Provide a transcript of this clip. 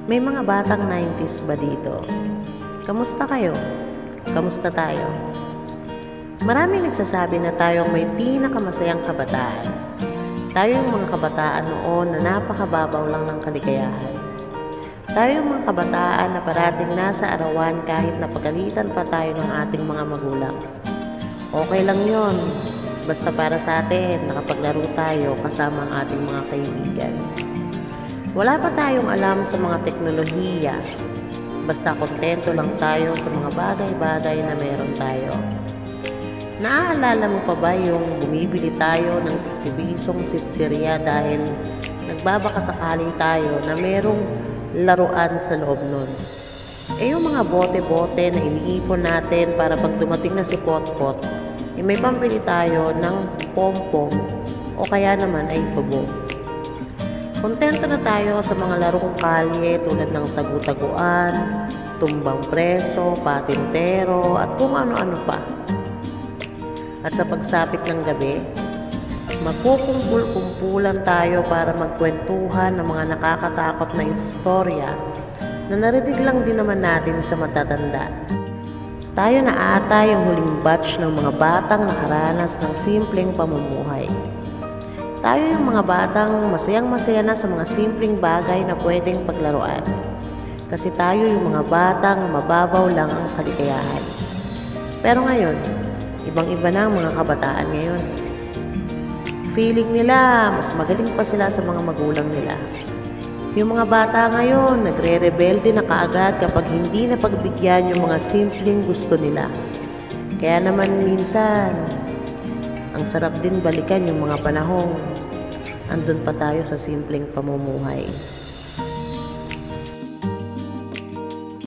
May mga batang 90s ba dito? Kamusta kayo? Kamusta tayo? Maraming nagsasabi na tayong may pinakamasayang kabataan. Tayo yung mga kabataan noon na napakababaw lang ng kaligayahan. Tayo yung mga kabataan na parating nasa arawan kahit napagalitan pa tayo ng ating mga magulang. Okay lang yon, basta para sa atin nakapaglaro tayo kasama ang ating mga kaibigan. Wala pa tayong alam sa mga teknolohiya, basta kontento lang tayo sa mga bagay-bagay na meron tayo. Naaalala mo pa ba yung bumibili tayo ng tibisong sitsirya dahil nagbabakasakali tayo na merong laruan sa loob nun? Yung mga bote-bote na iniipon natin para pag dumating na si Potpot, may pambili tayo ng pom-pom o kaya naman ay tubo. Kontento na tayo sa mga larong kalye tulad ng tagu-taguan, tumbang preso, patintero at kung ano-ano pa. At sa pagsapit ng gabi, magkukumpul-kumpulan tayo para magkwentuhan ng mga nakakatakot na istorya na narinig lang din naman natin sa matatanda. Tayo na ata yung huling batch ng mga batang nakaranas ng simpleng pamumuhay. Tayo yung mga batang masayang-masaya na sa mga simpleng bagay na pwedeng paglaruan. Kasi tayo yung mga batang mababaw lang ang kaligayahan. Pero ngayon, ibang-iba na ang mga kabataan ngayon. Feeling nila, mas magaling pa sila sa mga magulang nila. Yung mga bata ngayon, nagre-rebelde na kaagad kapag hindi na pagbigyan yung mga simpleng gusto nila. Kaya naman minsan, ang sarap din balikan yung mga panahong andun pa tayo sa simpleng pamumuhay.